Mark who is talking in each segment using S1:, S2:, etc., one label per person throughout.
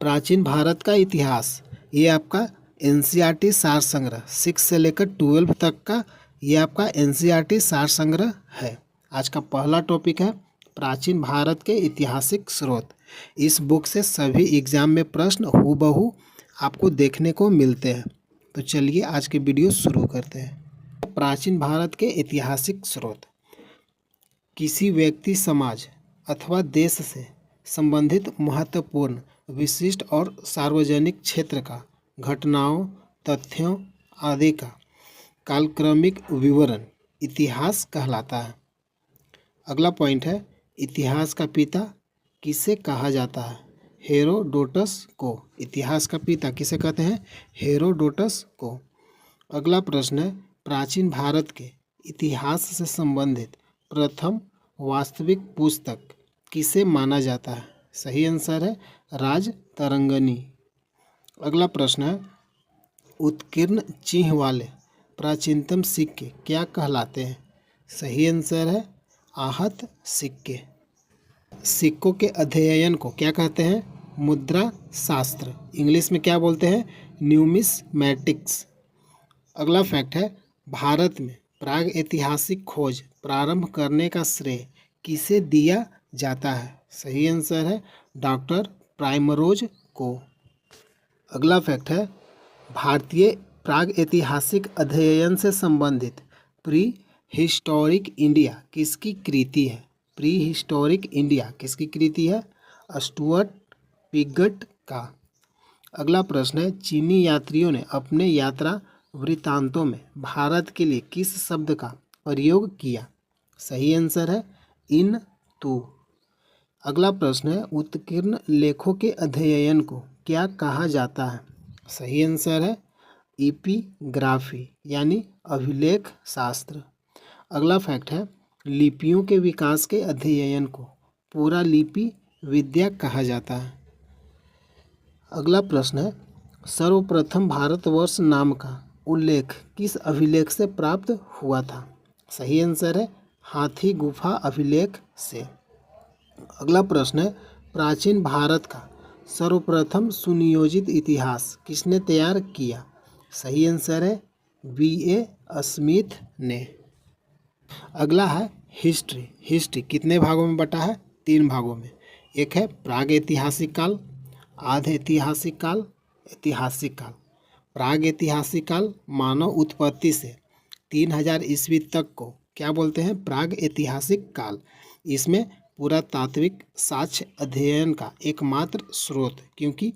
S1: प्राचीन भारत का इतिहास, ये आपका एनसीईआरटी सार संग्रह 6 से लेकर 12 तक का ये आपका एनसीईआरटी सार संग्रह है। आज का पहला टॉपिक है प्राचीन भारत के ऐतिहासिक स्रोत। इस बुक से सभी एग्जाम में प्रश्न हूबहू आपको देखने को मिलते हैं। तो चलिए आज की वीडियो शुरू करते हैं। प्राचीन भारत के ऐतिहासिक स्रोत किसी व्यक्ति, समाज अथवा देश से संबंधित महत्वपूर्ण, विशिष्ट और सार्वजनिक क्षेत्र का घटनाओं, तथ्यों आदि का कालक्रमिक विवरण इतिहास कहलाता है। अगला पॉइंट है, इतिहास का पिता किसे कहा जाता है? हेरोडोटस को। इतिहास का पिता किसे कहते हैं? हेरोडोटस को। अगला प्रश्न है, प्राचीन भारत के इतिहास से संबंधित प्रथम वास्तविक पुस्तक किसे माना जाता है? सही आंसर है राजतरंगिणी। अगला प्रश्न है, उत्कीर्ण चिह्न वाले प्राचीनतम सिक्के क्या कहलाते हैं? सही आंसर है आहत सिक्के। सिक्कों के अध्ययन को क्या कहते हैं? मुद्रा शास्त्र। इंग्लिश में क्या बोलते हैं? न्यूमिस्मैटिक्स। अगला फैक्ट है, भारत में प्राग ऐतिहासिक खोज प्रारंभ करने का श्रेय किसे दिया जाता है? सही आंसर है डॉक्टर प्राइमरोज को। अगला फैक्ट है, भारतीय प्राग ऐतिहासिक अध्ययन से संबंधित प्री हिस्टोरिक इंडिया किसकी कृति है? प्री हिस्टोरिक इंडिया किसकी कृति है? स्टुअर्ट पिगट का। अगला प्रश्न है, चीनी यात्रियों ने अपने यात्रा वृत्तांतों में भारत के लिए किस शब्द का प्रयोग किया? सही आंसर है इन तू। अगला प्रश्न है, उत्कीर्ण लेखों के अध्ययन को क्या कहा जाता है? सही आंसर है इपिग्राफी यानी अभिलेख शास्त्र। अगला फैक्ट है, लिपियों के विकास के अध्ययन को पूरा लिपि विद्या कहा जाता है। अगला प्रश्न है, सर्वप्रथम भारतवर्ष नाम का उल्लेख किस अभिलेख से प्राप्त हुआ था? सही आंसर है हाथी गुफा अभिलेख से। अगला प्रश्न है, प्राचीन भारत का सर्वप्रथम सुनियोजित इतिहास किसने तैयार किया? सही आंसर है B.A. स्मिथ ने। अगला है हिस्ट्री। हिस्ट्री कितने भागों में बटा है? 3 भागों में। एक है प्राग ऐतिहासिक काल, आधे ऐतिहासिक काल, ऐतिहासिक काल। प्राग ऐतिहासिक काल मानव उत्पत्ति से 3000 ईस्वी तक को क्या बोलते हैं? प्राग ऐतिहासिक काल। इसमें पुरातात्विक साक्ष्य अध्ययन का एकमात्र स्रोत, क्योंकि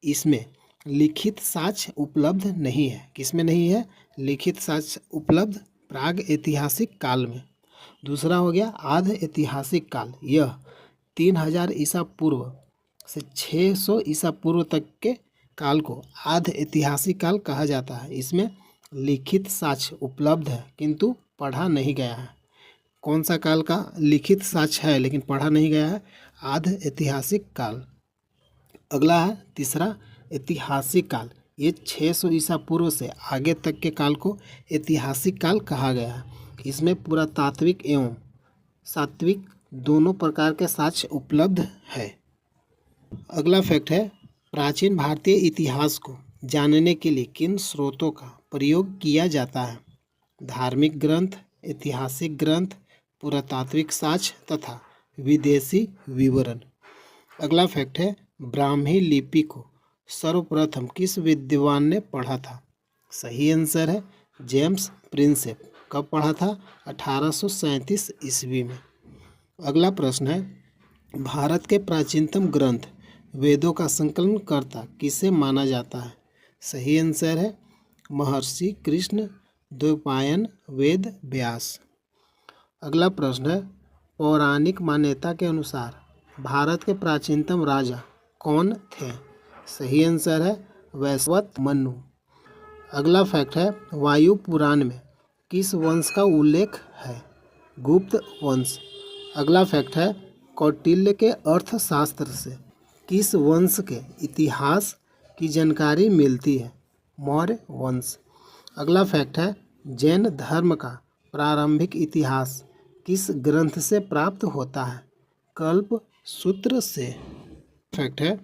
S1: इसमें लिखित साक्ष्य उपलब्ध नहीं है। किसमें नहीं है? लिखित साक्ष्य उपलब्ध प्राग ऐतिहासिक काल में। दूसरा हो गया आध ऐतिहासिक काल। यह 3000 ईसा पूर्व से 600 ईसा पूर्व तक के काल को आध ऐतिहासिक काल कहा जाता है। इसमें लिखित साक्ष्य उपलब्ध है किंतु पढ़ा नहीं गया है। कौन सा काल का लिखित साक्ष्य है लेकिन पढ़ा नहीं गया है? आध ऐतिहासिक काल। अगला है तीसरा ऐतिहासिक काल। ये 600 ईसा पूर्व से आगे तक के काल को ऐतिहासिक काल कहा गया है। इसमें पुरातात्विक एवं सात्विक दोनों प्रकार के साक्ष्य उपलब्ध है। अगला फैक्ट है, प्राचीन भारतीय इतिहास को जानने के लिए किन स्रोतों का प्रयोग किया जाता है? धार्मिक ग्रंथ, ऐतिहासिक ग्रंथ, पुरातात्विक साक्ष्य तथा विदेशी विवरण। अगला फैक्ट है, ब्राह्मी लिपि को सर्वप्रथम किस विद्वान ने पढ़ा था? सही आंसर है जेम्स प्रिंसेप। कब पढ़ा था? 1837 ईस्वी में। अगला प्रश्न है, भारत के प्राचीनतम ग्रंथ वेदों का संकलन कर्ता किसे माना जाता है? सही आंसर है महर्षि कृष्ण द्वैपायन वेद व्यास। अगला प्रश्न है, पौराणिक मान्यता के अनुसार भारत के प्राचीनतम राजा कौन थे? सही आंसर है वैवस्वत मनु। अगला फैक्ट है, वायु पुराण में किस वंश का उल्लेख है? गुप्त वंश। अगला फैक्ट है, कौटिल्य के अर्थशास्त्र से किस वंश के इतिहास की जानकारी मिलती है? मौर्य वंश। अगला फैक्ट है, जैन धर्म का प्रारंभिक इतिहास किस ग्रंथ से प्राप्त होता है? कल्प सूत्र से। फैक्ट है,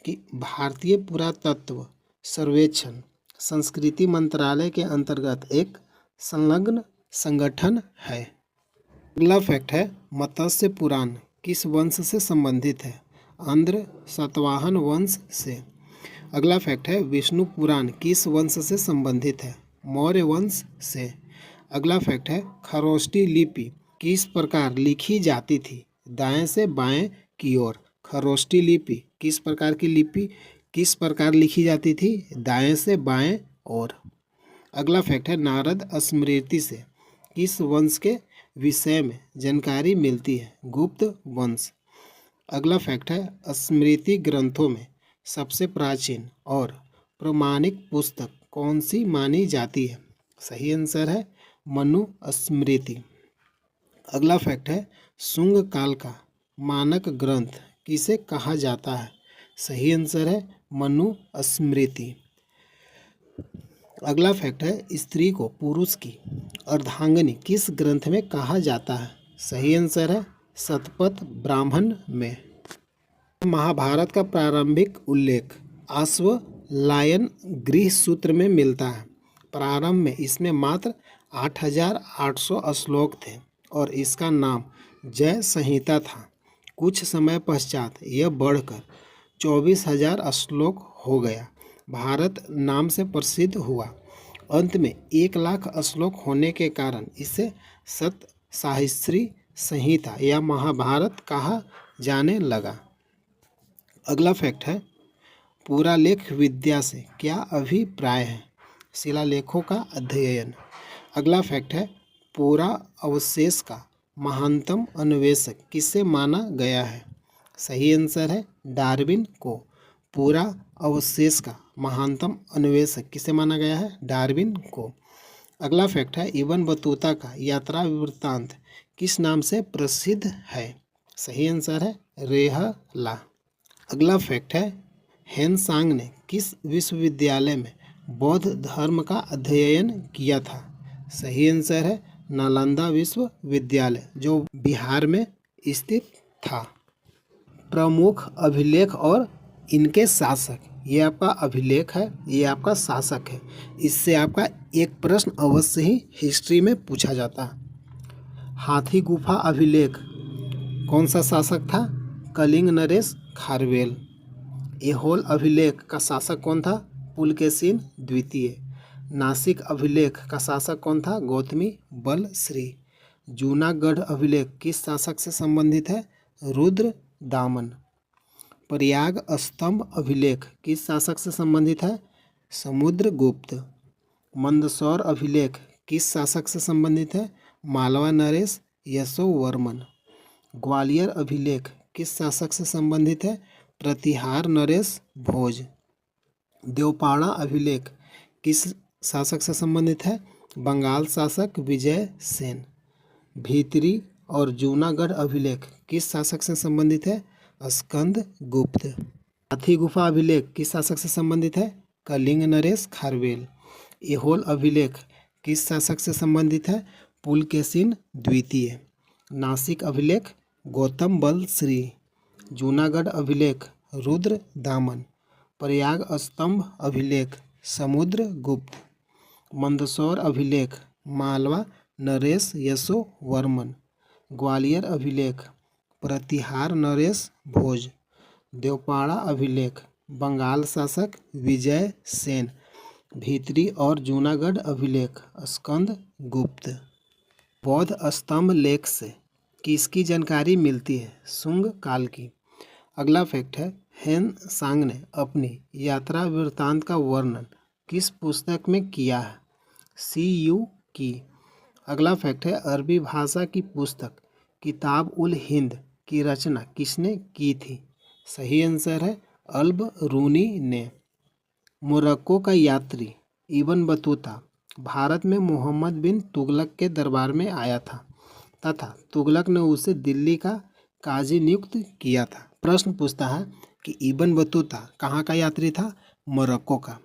S1: कि भारतीय पुरातत्व सर्वेक्षण संस्कृति मंत्रालय के अंतर्गत एक संलग्न संगठन है। अगला फैक्ट है मत्स्य पुराण किस वंश से संबंधित है? आंध्र सातवाहन वंश से। अगला फैक्ट है विष्णु पुराण किस वंश से संबंधित है? मौर्य वंश से। अगला फैक्ट है खरोष्टी लिपि किस प्रकार लिखी जाती थी? दाएं से बाएं की ओर। खरोष्टी लिपि किस प्रकार लिखी जाती थी? दाएं से बाएं ओर। अगला फैक्ट है नारद स्मृति से किस वंश के विषय में जानकारी मिलती है? गुप्त वंश। अगला फैक्ट है स्मृति ग्रंथों में सबसे प्राचीन और प्रमाणिक पुस्तक कौन सी मानी जाती है? सही आंसर है मनु स्मृति। अगला फैक्ट है शुंग काल का मानक ग्रंथ किसे कहा जाता है? सही आंसर है मनु स्मृति। अगला फैक्ट है स्त्री को पुरुष की अर्धांगिनी किस ग्रंथ में कहा जाता है? सही आंसर है शतपथ ब्राह्मण में। महाभारत का प्रारंभिक उल्लेख अश्वलायन गृह सूत्र में मिलता है। प्रारंभ में इसमें मात्र 8,800 श्लोक थे और इसका नाम जय संहिता था। कुछ समय पश्चात यह बढ़कर 24,000 श्लोक हो गया। भारत नाम से प्रसिद्ध हुआ। अंत में 1,00,000 श्लोक होने के कारण इसे सतसाहिस्री संहिता या महाभारत कहा जाने लगा। अगला फैक्ट है पुरालेख विद्या से क्या अभिप्राय है? शिलालेखों का अध्ययन। अगला फैक्ट है पुरा अवशेष का महानतम अन्वेषक किसे माना गया है? सही आंसर है डार्विन को। पूरा अवशेष का महानतम अन्वेषक किसे माना गया है? डार्विन को। अगला फैक्ट है इब्न बतूता का यात्रा वृत्तांत किस नाम से प्रसिद्ध है? सही आंसर है रेहला। अगला फैक्ट है हेनसांग ने किस विश्वविद्यालय में बौद्ध धर्म का अध्ययन किया था? सही आंसर है नालंदा विश्वविद्यालय जो बिहार में स्थित था। प्रमुख अभिलेख और इनके शासक, ये आपका अभिलेख है, ये आपका शासक है। इससे आपका एक प्रश्न अवश्य ही हिस्ट्री में पूछा जाता है। हाथी गुफा अभिलेख कौन सा शासक था? कलिंग नरेश खारवेल। ऐहोल अभिलेख का शासक कौन था? पुलकेशिन द्वितीय। नासिक अभिलेख का शासक कौन था? गौतमी बलश्री। जूनागढ़ अभिलेख किस शासक से संबंधित है? रुद्र दामन। प्रयाग स्तंभ अभिलेख किस शासक से संबंधित है? समुद्रगुप्त। मंदसौर अभिलेख किस शासक से संबंधित है? मालवा नरेश यशोवर्मन। ग्वालियर अभिलेख किस शासक से संबंधित है? प्रतिहार नरेश भोज। देवपाड़ा अभिलेख किस शासक से संबंधित है? बंगाल शासक विजय सेन। भीतरी और जूनागढ़ अभिलेख किस शासक से संबंधित है? स्कंद गुप्त। हाथी गुफा अभिलेख किस शासक से संबंधित है? कलिंग नरेश खारवेल। ऐहोल अभिलेख किस शासक से संबंधित है? पुलकेशिन द्वितीय। नासिक अभिलेख गौतम बलश्री। जूनागढ़ अभिलेख रुद्र दामन। प्रयाग स्तंभ अभिलेख समुद्रगुप्त। मंदसौर अभिलेख मालवा नरेश यशोवर्मन। ग्वालियर अभिलेख प्रतिहार नरेश भोज। देवपाड़ा अभिलेख बंगाल शासक विजय सेन। भीतरी और जूनागढ़ अभिलेख स्कंद गुप्त। बौद्ध स्तंभ लेख से किसकी जानकारी मिलती है? शुंग काल की। अगला फैक्ट है हेनसांग ने अपनी यात्रा वृत्तांत का वर्णन किस पुस्तक में किया है? CU की। अगला फैक्ट है अरबी भाषा की पुस्तक किताब उल हिंद की रचना किसने की थी? सही आंसर है अल-बरूनी ने। मोरक्को का यात्री इब्न बतूता भारत में मोहम्मद बिन तुगलक के दरबार में आया था तथा तुगलक ने उसे दिल्ली का काजी नियुक्त किया था। प्रश्न पूछता है कि इब्न बतूता कहाँ का यात्री था? मोरक्को का।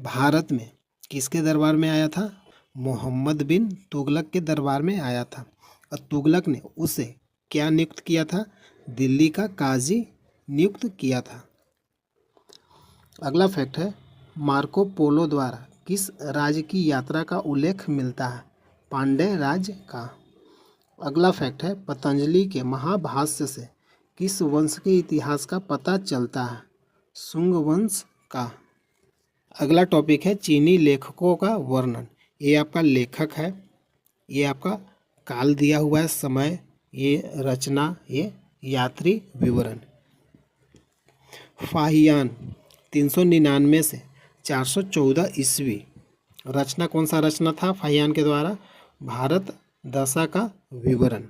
S1: भारत में किसके दरबार में आया था? मोहम्मद बिन तुगलक के दरबार में आया था और तुगलक ने उसे क्या नियुक्त किया था? दिल्ली का काजी नियुक्त किया था। अगला फैक्ट है, मार्को पोलो द्वारा किस राज्य की यात्रा का उल्लेख मिलता है? पांड्य राज्य का। अगला फैक्ट है, पतंजलि के महाभाष्य से किस वंश के इतिहास का पता चलता है? शुंग वंश का। अगला टॉपिक है, चीनी लेखकों का वर्णन। ये आपका लेखक है, ये आपका काल दिया हुआ है, समय, ये रचना, ये यात्री विवरण। फाहियान 399 से 414 ईस्वी। रचना कौन सा रचना था फाहियान के द्वारा? भारत दशा का विवरण।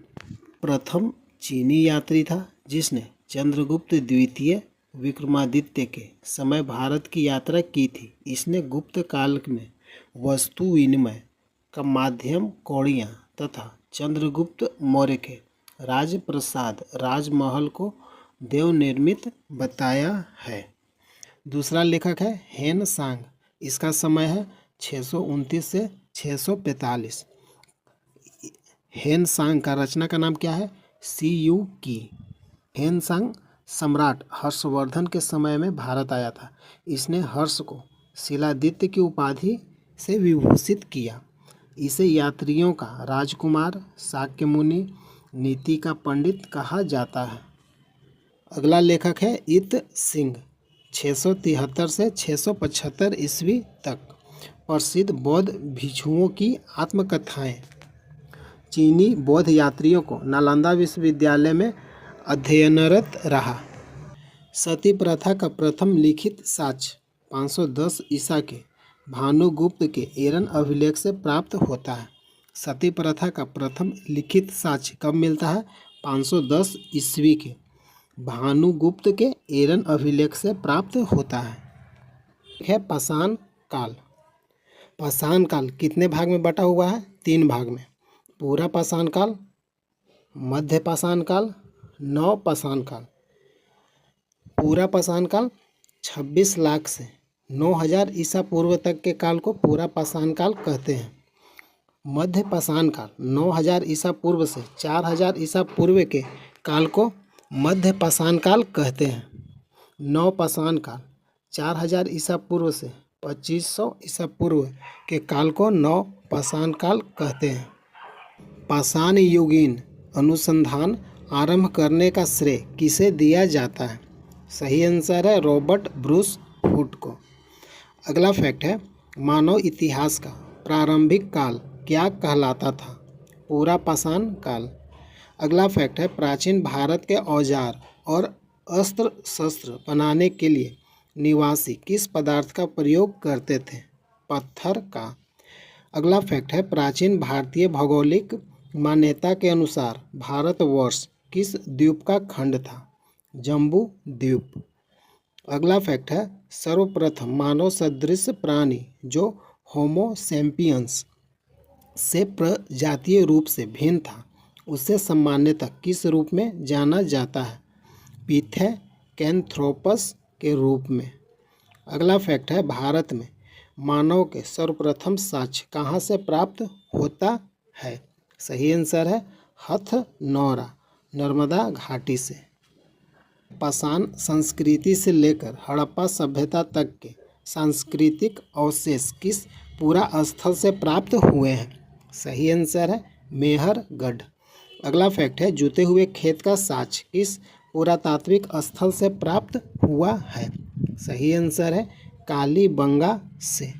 S1: प्रथम चीनी यात्री था जिसने चंद्रगुप्त द्वितीय विक्रमादित्य के समय भारत की यात्रा की थी। इसने गुप्त काल में वस्तु विनिमय का माध्यम कौड़ियाँ तथा चंद्रगुप्त मौर्य के राजप्रसाद राजमहल को देव निर्मित बताया है। दूसरा लेखक है हेन सांग। इसका समय है 629 से 645। हेन सांग का रचना का नाम क्या है? सी यू की। हेन सांग सम्राट हर्षवर्धन के समय में भारत आया था। इसने हर्ष को शिलादित्य की उपाधि से विभूषित किया। इसे यात्रियों का राजकुमार, शाक्य मुनि, नीति का पंडित कहा जाता है। अगला लेखक है इत सिंह। 673 से 675 ईस्वी तक। प्रसिद्ध बौद्ध भिक्षुओं की आत्मकथाएं। चीनी बौद्ध यात्रियों को नालंदा विश्वविद्यालय में अध्ययनरत रहा। सती प्रथा का प्रथम लिखित साक्ष्य 510 ईसा के भानुगुप्त के एरन अभिलेख से प्राप्त होता है। सती प्रथा का प्रथम लिखित साक्ष्य कब मिलता है? 510 ईस्वी के भानुगुप्त के एरन अभिलेख से प्राप्त होता है। पाषाण काल। पाषाण काल कितने भाग में बटा हुआ है? 3 भाग में। पूरा पाषाण काल, मध्य पाषाण काल, नव पाषाण काल। पूरा पाषाण काल 26 लाख से 9000 ईसा पूर्व तक के काल को पूरा पाषाण काल कहते हैं। मध्य पाषाण काल 9000 ईसा पूर्व से 4000 ईसा पूर्व के काल को मध्य पाषाण काल कहते हैं। नव पाषाण काल 4000 ईसा पूर्व से 2500 ईसा पूर्व के काल को नव पाषाण काल कहते हैं। पाषाण युगीन अनुसंधान आरंभ करने का श्रेय किसे दिया जाता है? सही आंसर है रॉबर्ट ब्रूस हुड को। अगला फैक्ट है, मानव इतिहास का प्रारंभिक काल क्या कहलाता था? पूरा पाषाण काल। अगला फैक्ट है, प्राचीन भारत के औजार और अस्त्र शस्त्र बनाने के लिए निवासी किस पदार्थ का प्रयोग करते थे? पत्थर का। अगला फैक्ट है, प्राचीन भारतीय भौगोलिक मान्यता के अनुसार भारतवर्ष किस द्वीप का खंड था? जम्बू द्वीप। अगला फैक्ट है, सर्वप्रथम मानव सदृश प्राणी जो होमो सैपियंस से प्रजातीय रूप से भिन्न था उसे सामान्यतः किस रूप में जाना जाता है? पिथेकैंथ्रोपस के रूप में। अगला फैक्ट है, भारत में मानव के सर्वप्रथम साक्ष्य कहाँ से प्राप्त होता है? सही आंसर है हथनौरा, नर्मदा घाटी से। पाषाण संस्कृति से लेकर हड़प्पा सभ्यता तक के सांस्कृतिक अवशेष किस पूरा स्थल से प्राप्त हुए हैं? सही आंसर है मेहरगढ़। अगला फैक्ट है, जुते हुए खेत का साक्ष्य किस पुरातात्विक स्थल से प्राप्त हुआ है? सही आंसर है कालीबंगा से।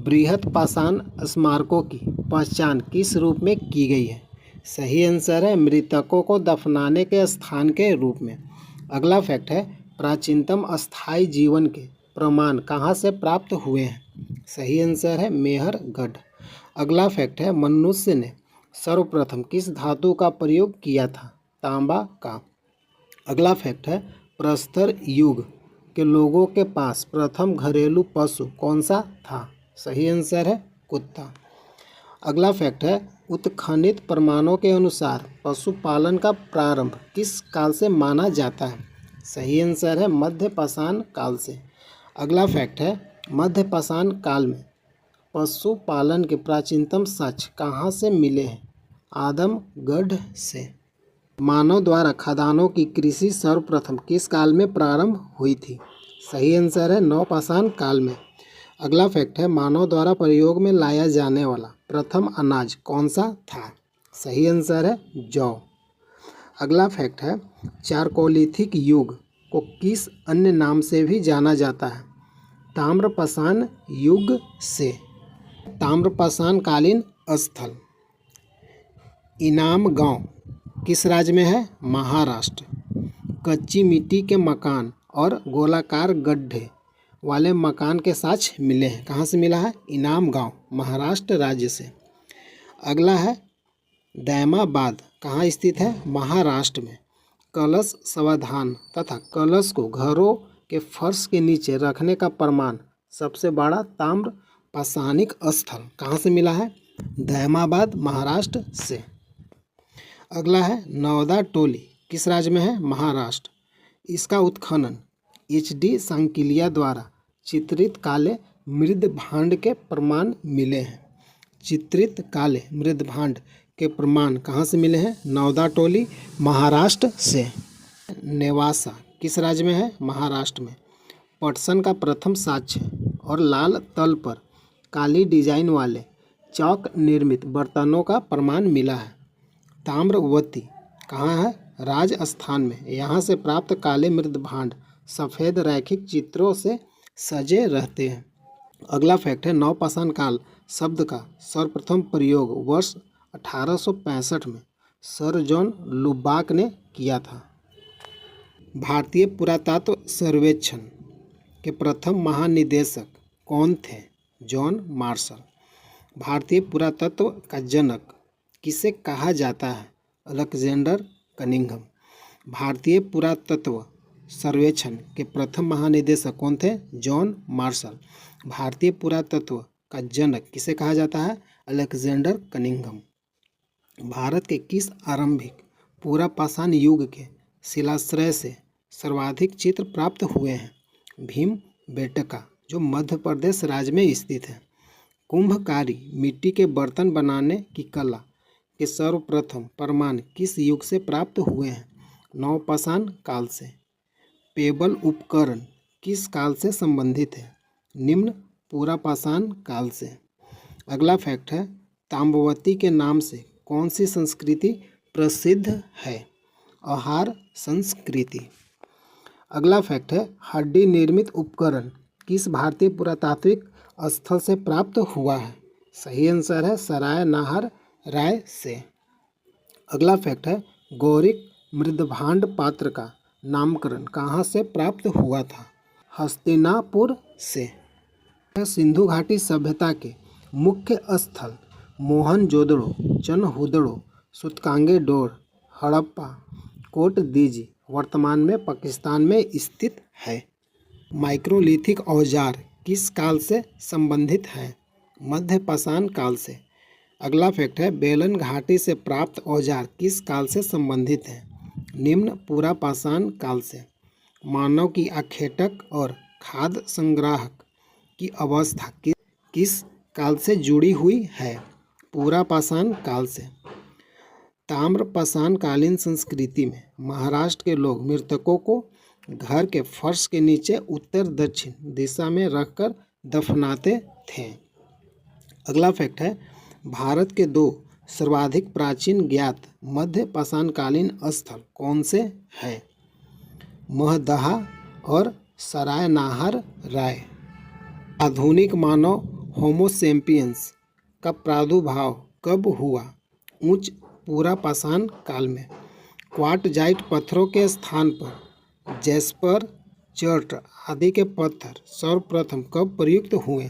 S1: बृहत पाषाण स्मारकों की पहचान किस रूप में की गई है? सही आंसर है मृतकों को दफनाने के स्थान के रूप में। अगला फैक्ट है, प्राचीनतम अस्थायी जीवन के प्रमाण कहाँ से प्राप्त हुए हैं? सही आंसर है मेहरगढ़। अगला फैक्ट है, मनुष्य ने सर्वप्रथम किस धातु का प्रयोग किया था? तांबा का। अगला फैक्ट है, प्रस्तर युग के लोगों के पास प्रथम घरेलू पशु कौन सा था? सही आंसर है कुत्ता। अगला फैक्ट है, उत्खनित प्रमाणों के अनुसार पशुपालन का प्रारंभ किस काल से माना जाता है? सही आंसर है मध्य पाषाण काल से। अगला फैक्ट है, मध्य पाषाण काल में पशुपालन के प्राचीनतम साक्ष्य कहाँ से मिले हैं? आदमगढ़ से। मानव द्वारा खदानों की कृषि सर्वप्रथम किस काल में प्रारंभ हुई थी? सही आंसर है नवपाषाण काल में। अगला फैक्ट है, मानव द्वारा प्रयोग में लाया जाने वाला प्रथम अनाज कौन सा था? सही आंसर है जौ। अगला फैक्ट है, चारकोलिथिक युग को किस अन्य नाम से भी जाना जाता है? ताम्रपाषाण युग से। ताम्रपाषाण कालीन स्थल इनाम गांव किस राज्य में है? महाराष्ट्र। कच्ची मिट्टी के मकान और गोलाकार गड्ढे वाले मकान के साक्ष्य मिले हैं, कहाँ से मिला है? इनाम गांव, महाराष्ट्र राज्य से। अगला है, दैमाबाद कहाँ स्थित है? महाराष्ट्र में। कलश सावधान तथा कलश को घरों के फर्श के नीचे रखने का प्रमाण सबसे बड़ा ताम्र पाषाणिक स्थल कहाँ से मिला है? दैमाबाद, महाराष्ट्र से। अगला है, नवदा टोली किस राज्य में है? महाराष्ट्र। इसका उत्खनन HD सांकिलिया द्वारा चित्रित काले मृदभांड के प्रमाण मिले हैं। चित्रित काले मृदभांड के प्रमाण कहाँ से मिले हैं? नवदा टोली, महाराष्ट्र से। नेवासा किस राज्य में है? महाराष्ट्र में। पटसन का प्रथम साक्ष्य और लाल तल पर काली डिजाइन वाले चौक निर्मित बर्तनों का प्रमाण मिला है। ताम्रवती कहाँ है? राजस्थान में। यहाँ से प्राप्त काले मृदभांड सफ़ेद रैखिक चित्रों से सजे रहते हैं। अगला फैक्ट है, नवपाषाण काल शब्द का सर्वप्रथम प्रयोग वर्ष 1865 में सर जॉन लुबाक ने किया था। भारतीय पुरातत्व सर्वेक्षण के प्रथम महानिदेशक कौन थे? John Marshall. भारतीय पुरातत्व का जनक किसे कहा जाता है? Alexander Cunningham. भारतीय पुरातत्व सर्वेक्षण के प्रथम महानिदेशक कौन थे? John Marshall. भारतीय पुरातत्व का जनक किसे कहा जाता है? Alexander Cunningham. भारत के किस आरंभिक पुरापाषाण युग के शिलाश्रय से सर्वाधिक चित्र प्राप्त हुए हैं? भीमबेटका, जो मध्य प्रदेश राज्य में स्थित है। कुंभकारी मिट्टी के बर्तन बनाने की कला के सर्वप्रथम प्रमाण किस युग से प्राप्त हुए हैं? नवपाषाण काल से। पेबल उपकरण किस काल से संबंधित है? निम्न पुरापाषाण काल से। अगला फैक्ट है, ताम्रवती के नाम से कौन सी संस्कृति प्रसिद्ध है? आहार संस्कृति। अगला फैक्ट है, हड्डी निर्मित उपकरण किस भारतीय पुरातात्विक स्थल से प्राप्त हुआ है? सही आंसर है सराय नाहर राय से। अगला फैक्ट है, गौरिक मृदभांड पात्र का नामकरण कहाँ से प्राप्त हुआ था? हस्तिनापुर से। सिंधु घाटी सभ्यता के मुख्य स्थल मोहनजोदड़ो, चनहुदड़ो, सूतकांगेडोर, हड़प्पा, कोटदीजी वर्तमान में पाकिस्तान में स्थित है। माइक्रोलिथिक औजार किस काल से संबंधित हैं? मध्यपाषाण काल से। अगला फैक्ट है, बेलन घाटी से प्राप्त औजार किस काल से संबंधित हैं? निम्न पुरापाषाण काल से। मानव की आखेटक और खाद्य संग्राहक की अवस्था किस काल से जुड़ी हुई है? पुरापाषाण काल से। ताम्रपाषाण कालीन संस्कृति में महाराष्ट्र के लोग मृतकों को घर के फर्श के नीचे उत्तर दक्षिण दिशा में रखकर दफनाते थे। अगला फैक्ट है, भारत के दो सर्वाधिक प्राचीन ज्ञात मध्यपाषाण कालीन स्थल कौन से हैं? महदहा और सराय नाहर राय। आधुनिक मानव होमोसेपियंस का प्रादुर्भाव कब हुआ? उच्च पुरापाषाण काल में। क्वार्टजाइट पत्थरों के स्थान पर जैस्पर, चर्ट आदि के पत्थर सर्वप्रथम कब प्रयुक्त हुए?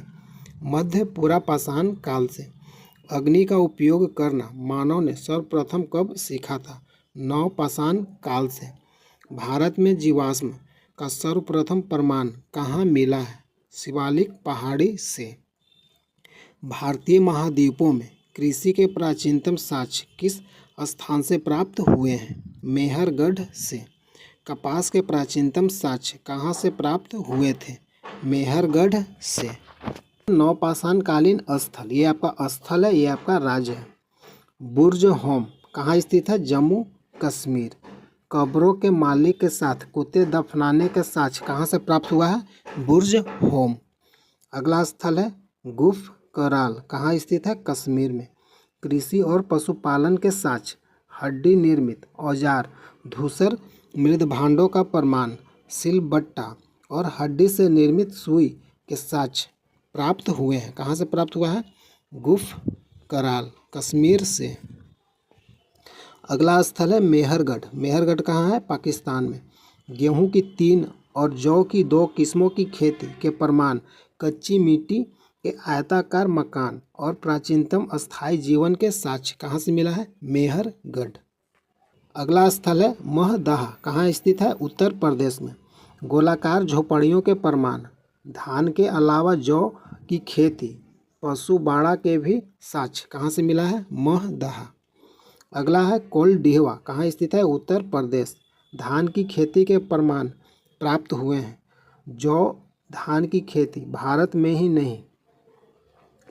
S1: मध्य पुरापाषाण काल से। अग्नि का उपयोग करना मानव ने सर्वप्रथम कब सीखा था? नवपाषाण काल से। भारत में जीवाश्म का सर्वप्रथम प्रमाण कहाँ मिला है? शिवालिक पहाड़ी से। भारतीय महाद्वीपों में कृषि के प्राचीनतम साक्ष्य किस स्थान से प्राप्त हुए हैं? मेहरगढ़ से। कपास के प्राचीनतम साक्ष्य कहाँ से प्राप्त हुए थे? मेहरगढ़ से। नवपाषाण कालीन स्थल, ये आपका स्थल है, ये आपका राज्य है। बुर्ज होम कहाँ स्थित है? जम्मू कश्मीर। कब्रों के मालिक के साथ कुत्ते दफनाने के साक्ष्य कहाँ से प्राप्त हुआ है? बुर्ज होम। अगला स्थल है गुफ कराल, कहाँ स्थित है? कश्मीर में। कृषि और पशुपालन के साक्ष्य हड्डी निर्मित औजार, धूसर मृद भांडों का प्रमाण, सिलबट्टा और हड्डी से निर्मित सुई के साक्ष्य प्राप्त हुए हैं। कहाँ से प्राप्त हुआ है? गुफ कराल, कश्मीर से। अगला स्थल है मेहरगढ़। मेहरगढ़ कहाँ है? पाकिस्तान में। गेहूं की 3 और जौ की 2 किस्मों की खेती के प्रमाण, कच्ची मिट्टी के आयताकार मकान और प्राचीनतम स्थायी जीवन के साक्ष्य कहाँ से मिला है? मेहरगढ़। अगला स्थल है महदाह, कहाँ स्थित है? उत्तर प्रदेश में। गोलाकार झोपड़ियों के प्रमाण, धान के अलावा जौ की खेती, पशु बाड़ा के भी साक्ष्य कहाँ से मिला है? महदाह। अगला है कोलडीहवा, कहाँ स्थित है? उत्तर प्रदेश। धान की खेती के प्रमाण प्राप्त हुए हैं। जौ धान की खेती भारत में ही नहीं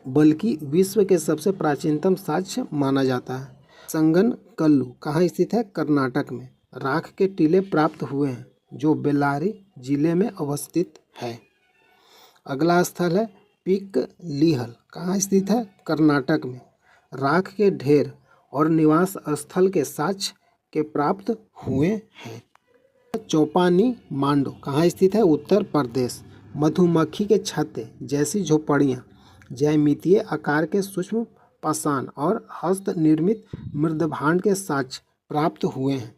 S1: बल्कि विश्व के सबसे प्राचीनतम साक्ष्य माना जाता है। संगन कल्लू कहाँ स्थित है? कर्नाटक में। राख के टीले प्राप्त हुए हैं जो बेल्लारी जिले में अवस्थित है। अगला स्थल है पिकलीहल, कहाँ स्थित है? कर्नाटक में। राख के ढेर और निवास स्थल के साक्ष्य के प्राप्त हुए हैं। चौपानी मांडो कहाँ स्थित है? उत्तर प्रदेश। मधुमक्खी के छत्ते जैसी झोपड़ियाँ ज्यामितीय आकार के सूक्ष्म पाषाण और हस्त निर्मित मृदभांड के साक्ष्य प्राप्त हुए हैं।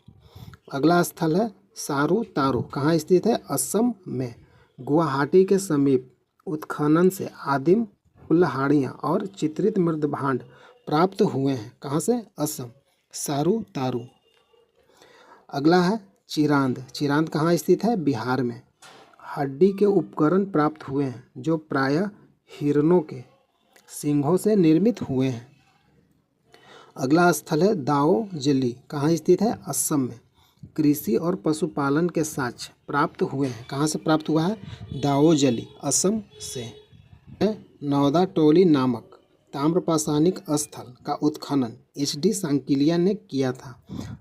S1: अगला स्थल है सारू तारू, कहाँ स्थित है? असम में। गुवाहाटी के समीप उत्खनन से आदिम कुल्हाड़ियाँ और चित्रित मृदभांड प्राप्त हुए हैं। कहाँ से? असम। सारू तारू। अगला है चिरांद। चिरांद कहाँ स्थित है? बिहार में। हड्डी के उपकरण प्राप्त हुए हैं जो प्रायः हिरणों के सींगों से निर्मित हुए हैं। अगला स्थल है दाओजली, कहाँ स्थित है? असम में। कृषि और पशुपालन के साक्ष्य प्राप्त हुए हैं। कहाँ से प्राप्त हुआ है? दाओजली, असम से। नौदा टोली नामक ताम्रपाषाणिक स्थल का उत्खनन HD सांकिलिया ने किया था।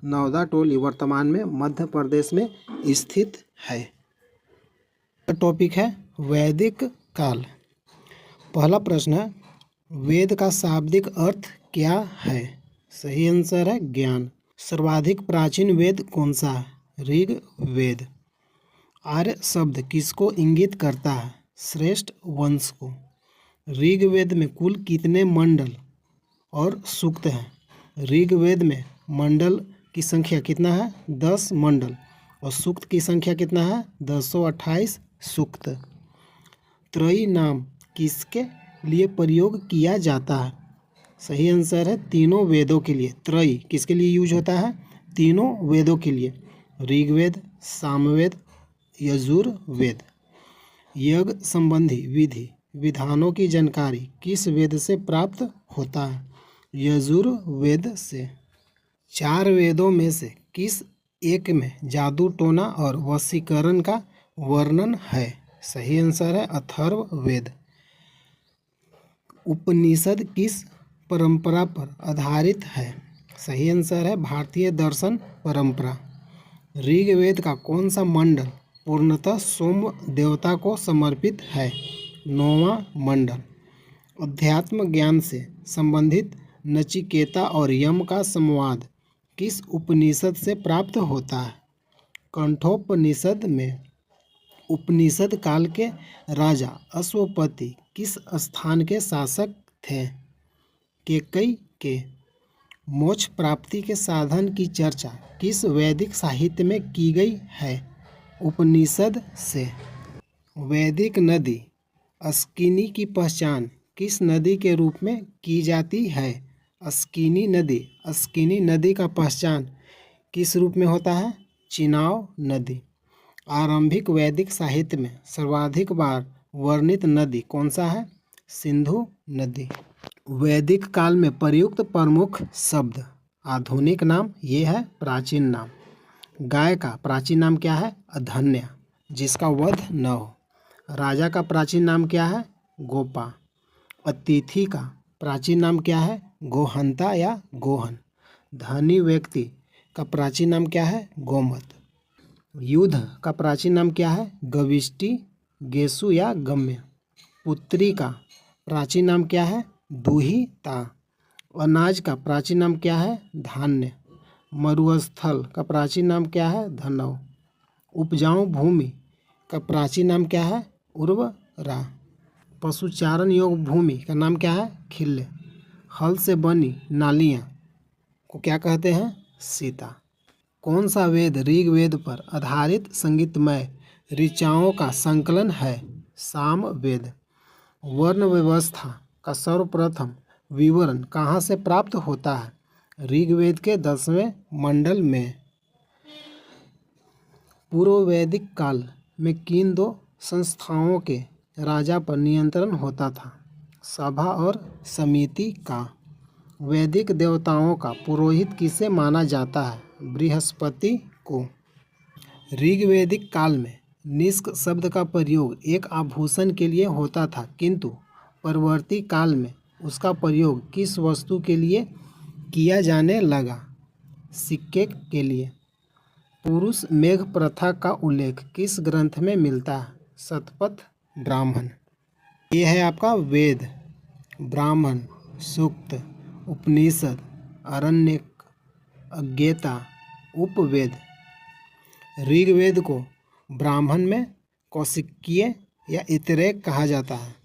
S1: नौदा टोली वर्तमान में मध्य प्रदेश में स्थित है। टॉपिक है वैदिक काल। पहला प्रश्न है वेद का शाब्दिक अर्थ क्या है? सही आंसर है ज्ञान। सर्वाधिक प्राचीन वेद कौन सा है? ऋग्वेद। आर्य शब्द किसको इंगित करता है? श्रेष्ठ वंश को। ऋग्वेद में कुल कितने मंडल और सूक्त हैं? ऋग्वेद में मंडल की संख्या कितना है? 10 मंडल और सूक्त की संख्या कितना है? 228 सूक्त। त्रयी नाम किसके लिए प्रयोग किया जाता है? सही आंसर है तीनों वेदों के लिए। त्रयी किसके लिए यूज होता है? तीनों वेदों के लिए। ऋग्वेद, सामवेद, यजुर्वेद। यज्ञ संबंधी विधि विधानों की जानकारी किस वेद से प्राप्त होता है? यजुर्वेद से। 4 वेदों में से किस एक में जादू टोना और वशीकरण का वर्णन है? सही आंसर है अथर्ववेद। उपनिषद किस परंपरा पर आधारित है? सही आंसर है भारतीय दर्शन परंपरा। ऋग्वेद का कौन सा मंडल पूर्णतः सोम देवता को समर्पित है? 9वां मंडल। अध्यात्म ज्ञान से संबंधित नचिकेता और यम का संवाद किस उपनिषद से प्राप्त होता है? कंठोपनिषद में। उपनिषद काल के राजा अश्वपति किस स्थान के शासक थे? केकई के। मोक्ष प्राप्ति के साधन की चर्चा किस वैदिक साहित्य में की गई है? उपनिषद से। वैदिक नदी अस्किनी की पहचान किस नदी के रूप में की जाती है? अस्किनी नदी। अस्किनी नदी का पहचान किस रूप में होता है? चिनाब नदी। आरंभिक वैदिक साहित्य में सर्वाधिक बार वर्णित नदी कौन सा है? सिंधु नदी। वैदिक काल में प्रयुक्त प्रमुख शब्द। आधुनिक नाम ये है, प्राचीन नाम। गाय का प्राचीन नाम क्या है? अधन्या, जिसका वध न हो। राजा का प्राचीन नाम क्या है? गोपा। अतिथि का प्राचीन नाम क्या है? गोहंता या गोहन। धनी व्यक्ति का प्राचीन नाम क्या है? गोमत। युद्ध का प्राचीन नाम क्या है? गविष्टि, गेसु या गम्य। पुत्री का प्राचीन नाम क्या है? दुहिता। अनाज का प्राचीन नाम क्या है? धान्य। मरुस्थल का प्राचीन नाम क्या है? धनव। उपजाऊ भूमि का प्राचीन नाम क्या है? उर्वरा। पशुचारण योग्य भूमि का नाम क्या है? खिल्य। हल से बनी नालियाँ को क्या कहते हैं? सीता। कौन सा वेद ऋग्वेद पर आधारित संगीतमय ऋचाओं का संकलन है? साम वेद। वर्ण व्यवस्था का सर्वप्रथम विवरण कहाँ से प्राप्त होता है? ऋग्वेद के 10वें मंडल में। पूर्व वैदिक काल में किन दो संस्थाओं के राजा पर नियंत्रण होता था? सभा और समिति का। वैदिक देवताओं का पुरोहित किसे माना जाता है? बृहस्पति को। ऋग्वैदिक काल में निष्क शब्द का प्रयोग एक आभूषण के लिए होता था, किंतु परवर्ती काल में उसका प्रयोग किस वस्तु के लिए किया जाने लगा? सिक्के के लिए। पुरुष मेघ प्रथा का उल्लेख किस ग्रंथ में मिलता है? शतपथ ब्राह्मण। ये है आपका वेद, ब्राह्मण, सूक्त, उपनिषद, आरण्यक, अज्ञेता, उपवेद। ऋग्वेद को ब्राह्मण में कौशिकीय या इतरेक कहा जाता है।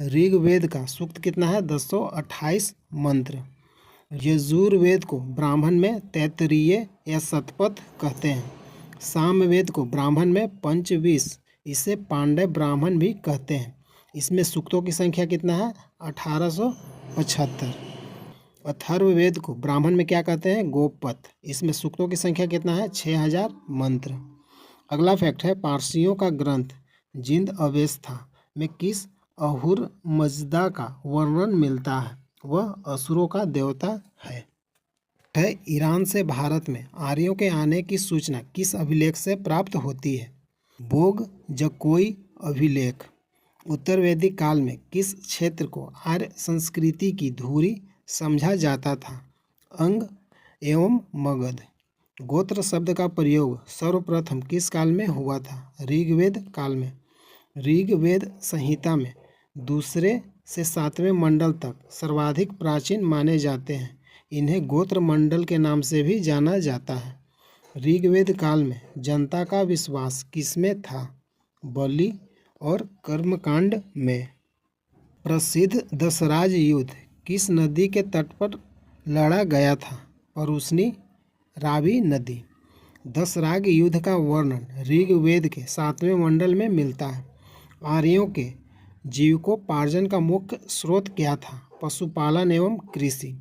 S1: ऋग्वेद का सूक्त कितना है? 228 मंत्र। यजुर्वेद को ब्राह्मण में तैत्तिरीय या शतपथ कहते हैं। सामवेद को ब्राह्मण में पंचविंश, इसे पांड्य ब्राह्मण भी कहते हैं। इसमें सूक्तों की संख्या कितना है? 1875। अथर्ववेद को ब्राह्मण में क्या कहते हैं? गोपथ। इसमें सूक्तों की संख्या कितना है? 6000 मंत्र। अगला फैक्ट है, पारसियों का ग्रंथ जिंद अवेस्था में किस अहुर मजदा का वर्णन मिलता है? वह असुरों का देवता है। ईरान से भारत में आर्यों के आने की सूचना किस अभिलेख से प्राप्त होती है? बोग जकोई अभिलेख। उत्तर वैदिक काल में किस क्षेत्र को आर्य संस्कृति की धुरी समझा जाता था? अंग एवं मगध। गोत्र शब्द का प्रयोग सर्वप्रथम किस काल में हुआ था? ऋग्वेद काल में। ऋग्वेद संहिता में दूसरे से 7वें मंडल तक सर्वाधिक प्राचीन माने जाते हैं। इन्हें गोत्र मंडल के नाम से भी जाना जाता है। ऋग्वेद काल में जनता का विश्वास किसमें था? बलि और कर्मकांड में। प्रसिद्ध दशराज युद्ध किस नदी के तट पर लड़ा गया था? परुष्णी, रावी नदी। दशराग युद्ध का वर्णन ऋग्वेद के 7वें मंडल में मिलता है। आर्यों के जीविकोपार्जन का मुख्य स्रोत क्या था? पशुपालन एवं कृषि।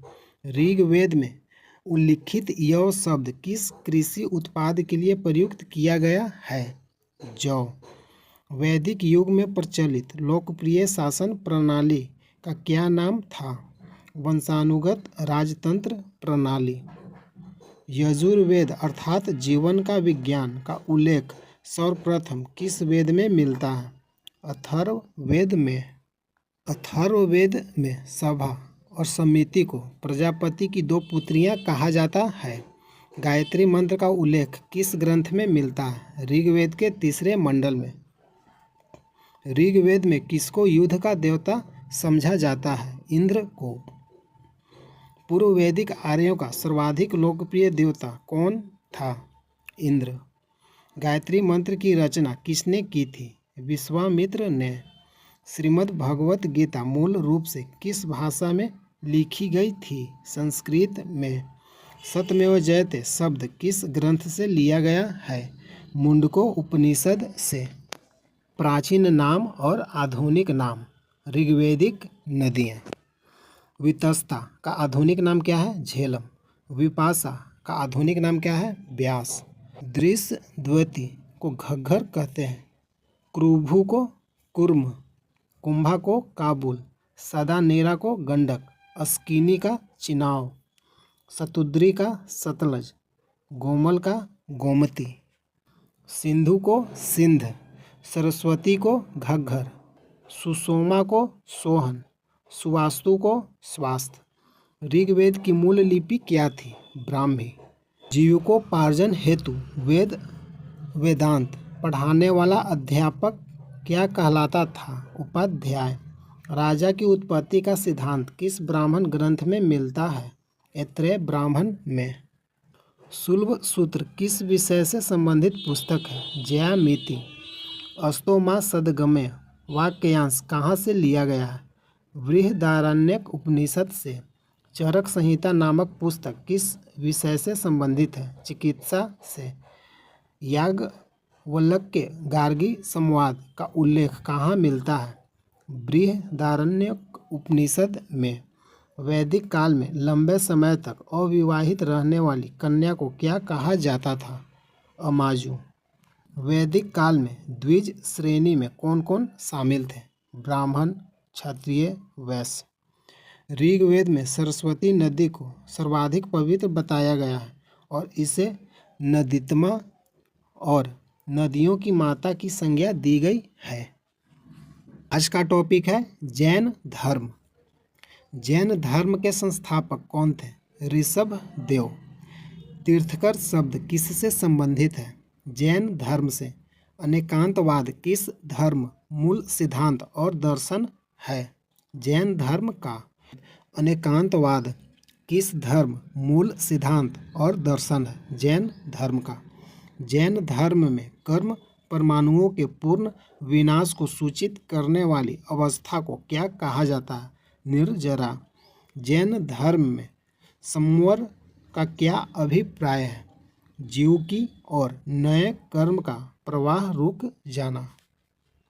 S1: ऋग्वेद में उल्लिखित यव शब्द किस कृषि उत्पाद के लिए प्रयुक्त किया गया है? जौ। वैदिक युग में प्रचलित लोकप्रिय शासन प्रणाली का क्या नाम था? वंशानुगत राजतंत्र प्रणाली। यजुर्वेद अर्थात जीवन का विज्ञान का उल्लेख सर्वप्रथम किस वेद में मिलता है? अथर्ववेद में। अथर्ववेद में सभा और समिति को प्रजापति की 2 पुत्रियां कहा जाता है। गायत्री मंत्र का उल्लेख किस ग्रंथ में मिलता है? ऋग्वेद के 3रे मंडल में। ऋग्वेद में किसको युद्ध का देवता समझा जाता है? इंद्र को। पूर्व वैदिक आर्यों का सर्वाधिक लोकप्रिय देवता कौन था? इंद्र। गायत्री मंत्र की रचना किसने की थी? विश्वामित्र ने। श्रीमद् भगवत गीता मूल रूप से किस भाषा में लिखी गई थी? संस्कृत में। सत्यमेव जयते शब्द किस ग्रंथ से लिया गया है? मुंडको उपनिषद से। प्राचीन नाम और आधुनिक नाम। ऋग्वैदिक नदियाँ। वितस्ता का आधुनिक नाम क्या है? झेलम। विपाशा का आधुनिक नाम क्या है? व्यास। दृश्य द्वैती को घग्घर कहते हैं। क्रुभु को कुर्म, कुंभा को काबुल, सदानेरा को गंडक, अस्किनी का चिनाव, शतुद्री का सतलज, गोमल का गोमती, सिंधु को सिंध, सरस्वती को घग्घर, सुषोमा को सोहन, सुवास्तु को स्वास्थ्य। ऋग्वेद की मूल लिपि क्या थी? ब्राह्मी। जीविकोपार्जन हेतु वेदांत पढ़ाने वाला अध्यापक क्या कहलाता था? उपाध्याय। राजा की उत्पत्ति का सिद्धांत किस ब्राह्मण ग्रंथ में मिलता है? ऐत्रेय ब्राह्मण में। शुल्ब सूत्र किस विषय से संबंधित पुस्तक है? ज्यामिति। अस्तो मा सद्गमय वाक्यांश कहाँ से लिया गया है? बृहदारण्यक उपनिषद से। चरक संहिता नामक पुस्तक किस विषय से संबंधित है? चिकित्सा से। याज्ञवल्क्य गार्गी संवाद का उल्लेख कहाँ मिलता है? बृहदारण्यक उपनिषद में। वैदिक काल में लंबे समय तक अविवाहित रहने वाली कन्या को क्या कहा जाता था? अमाजु। वैदिक काल में द्विज श्रेणी में कौन कौन शामिल थे? ब्राह्मण, क्षत्रिय, वैश्य। ऋग्वेद में सरस्वती नदी को सर्वाधिक पवित्र बताया गया है और इसे नदीत्मा और नदियों की माता की संज्ञा दी गई है। आज का टॉपिक है जैन धर्म। जैन धर्म के संस्थापक कौन थे? ऋषभ देव। तीर्थकर शब्द किससे संबंधित है? जैन धर्म से। अनेकांतवाद किस धर्म मूल सिद्धांत और दर्शन है? जैन धर्म का। अनेकांतवाद किस धर्म मूल सिद्धांत और दर्शन है? जैन धर्म का। जैन धर्म में कर्म परमाणुओं के पूर्ण विनाश को सूचित करने वाली अवस्था को क्या कहा जाता है? निर्जरा। जैन धर्म में संवर का क्या अभिप्राय है? जीव की और नए कर्म का प्रवाह रुक जाना।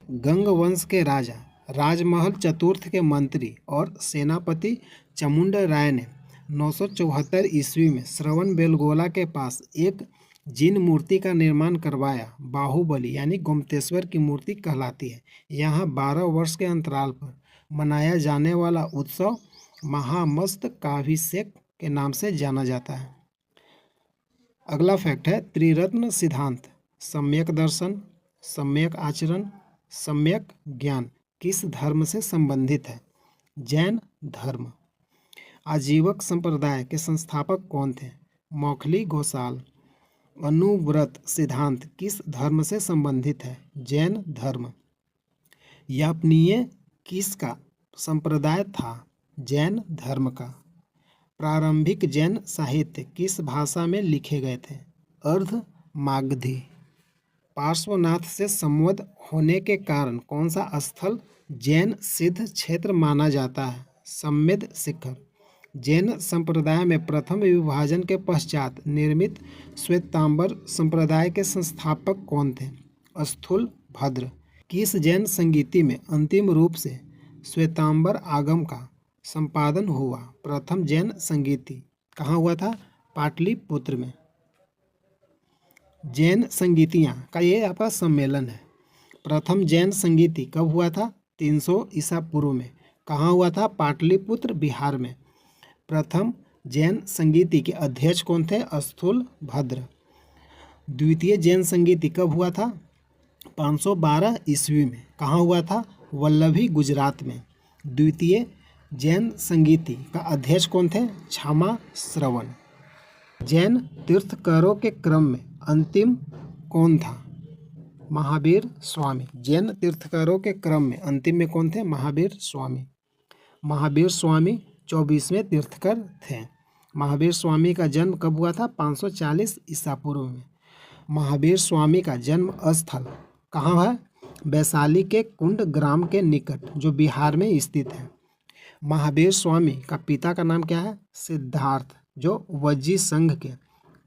S1: गंग वंश के राजा राजमहल चतुर्थ के मंत्री और सेनापति चामुंड राय ने 974 ईस्वी में श्रवण बेलगोला के पास एक जिन मूर्ति का निर्माण करवाया। बाहुबली यानी गोमतेश्वर की मूर्ति कहलाती है। यहाँ 12 वर्ष के अंतराल पर मनाया जाने वाला उत्सव महामस्तकाभिषेक के नाम से जाना जाता है। अगला फैक्ट है त्रिरत्न सिद्धांत। सम्यक दर्शन, सम्यक आचरण, सम्यक ज्ञान किस धर्म से संबंधित है? जैन धर्म। आजीवक संप्रदाय के संस्थापक कौन थे? मौखली घोषाल। अनुव्रत सिद्धांत किस धर्म से संबंधित है? जैन धर्म। यापनीय किसका संप्रदाय था? जैन धर्म का। प्रारंभिक जैन साहित्य किस भाषा में लिखे गए थे? अर्ध मागधी। पार्श्वनाथ से संबद्ध होने के कारण कौन सा स्थल जैन सिद्ध क्षेत्र माना जाता है? सम्मेद शिखर। जैन संप्रदाय में प्रथम विभाजन के पश्चात निर्मित श्वेतांबर संप्रदाय के संस्थापक कौन थे? स्थूल भद्र। किस जैन संगीति में अंतिम रूप से श्वेतांबर आगम का संपादन हुआ? प्रथम जैन संगीति कहाँ हुआ था? पाटलिपुत्र में। जैन संगीतियाँ का ये आपका सम्मेलन है। प्रथम जैन संगीति कब हुआ था? 300 ईसा पूर्व में। कहाँ हुआ था? पाटलिपुत्र, बिहार में। प्रथम जैन संगीति के अध्यक्ष कौन थे? स्थूल भद्र। द्वितीय जैन संगीति कब हुआ था? 512 ईस्वी में। कहाँ हुआ था? वल्लभी, गुजरात में। द्वितीय जैन संगीति का अध्यक्ष कौन थे? क्षमा श्रवण। जैन तीर्थंकरों के क्रम में अंतिम कौन था? महावीर स्वामी। जैन तीर्थंकरों के क्रम में अंतिम में कौन थे? महावीर स्वामी। महावीर स्वामी 24वें तीर्थंकर थे। महावीर स्वामी का जन्म कब हुआ था? 540 ईसा पूर्व में। महावीर स्वामी का जन्म स्थल कहाँ है? वैशाली के कुंड ग्राम के निकट, जो बिहार में स्थित है। महावीर स्वामी का पिता का नाम क्या है? सिद्धार्थ, जो वज्जी संघ के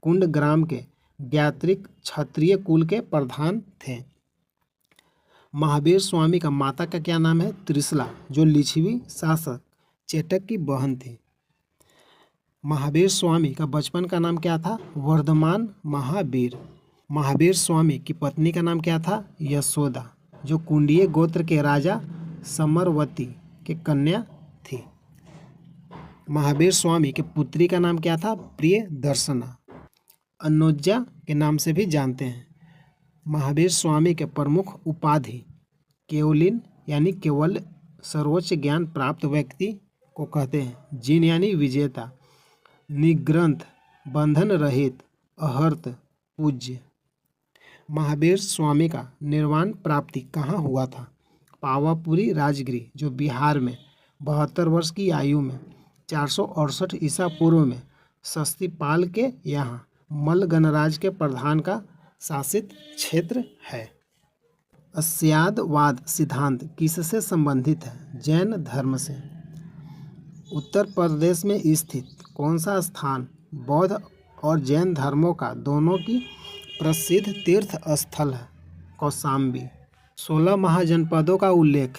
S1: कुंड ग्राम के ज्ञात्रिक क्षत्रिय कुल के प्रधान थे। महावीर स्वामी का माता का क्या नाम है? त्रिशला, जो लिच्छवी शासक चेटक की बहन थी। महावीर स्वामी का बचपन का नाम क्या था? वर्धमान महावीर। महावीर स्वामी की पत्नी का नाम क्या था? यशोदा, जो कुंडीय गोत्र के राजा समरवती के कन्या थी। महावीर स्वामी के पुत्री का नाम क्या था? प्रियदर्शना, अनुजा के नाम से भी जानते हैं। महावीर स्वामी के प्रमुख उपाधि केवलिन यानी केवल सर्वोच्च ज्ञान प्राप्त व्यक्ति को कहते हैं। जिन यानी विजेता, निग्रंथ, बंधन रहित, अहर्त, पूज्य। महावीर स्वामी का निर्वाण प्राप्ति कहाँ हुआ था? पावापुरी राजगिरी, जो बिहार में 72 वर्ष की आयु में 468 ईसा पूर्व में सस्तीपाल के यहाँ मल्ल गणराज के प्रधान का शासित क्षेत्र है। अस्यादवाद सिद्धांत किससे संबंधित है? जैन धर्म से। उत्तर प्रदेश में स्थित कौन सा स्थान बौद्ध और जैन धर्मों का दोनों की प्रसिद्ध तीर्थ स्थल है? कौशाम्बी। 16 महाजनपदों का उल्लेख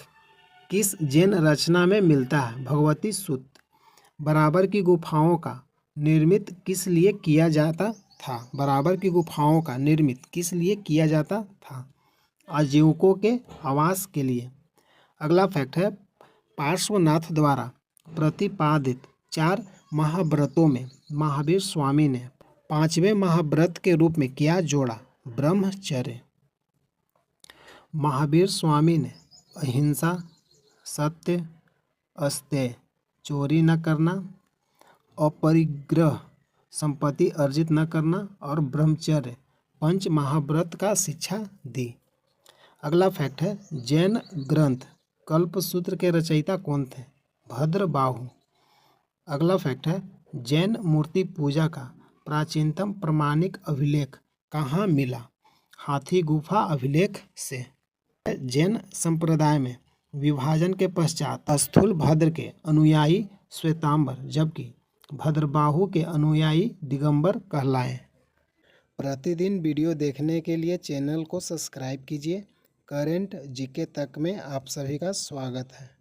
S1: किस जैन रचना में मिलता है? भगवती सूत्र। बराबर की गुफाओं का निर्मित किस लिए किया जाता था? बराबर की गुफाओं का निर्मित किस लिए किया जाता था? आजीविकों के आवास के लिए। अगला फैक्ट है, पार्श्वनाथ द्वारा प्रतिपादित 4 महाव्रतों में महावीर स्वामी ने 5वें महाव्रत के रूप में क्या जोड़ा? ब्रह्मचर्य। महावीर स्वामी ने अहिंसा, सत्य, अस्तेय, चोरी न करना, अपरिग्रह, संपत्ति अर्जित न करना और ब्रह्मचर्य 5 महाव्रत का शिक्षा दी। अगला फैक्ट है, जैन ग्रंथ कल्पसूत्र के रचयिता कौन थे? भद्रबाहु। अगला फैक्ट है, जैन मूर्ति पूजा का प्राचीनतम प्रमाणिक अभिलेख कहाँ मिला? हाथी गुफा अभिलेख से। जैन संप्रदाय में विभाजन के पश्चात स्थूलभद्र के अनुयायी श्वेतांबर जबकि भद्रबाहु के अनुयायी दिगंबर कहलाए। प्रतिदिन वीडियो देखने के लिए चैनल को सब्सक्राइब कीजिए। करेंट जीके तक में आप सभी का स्वागत है।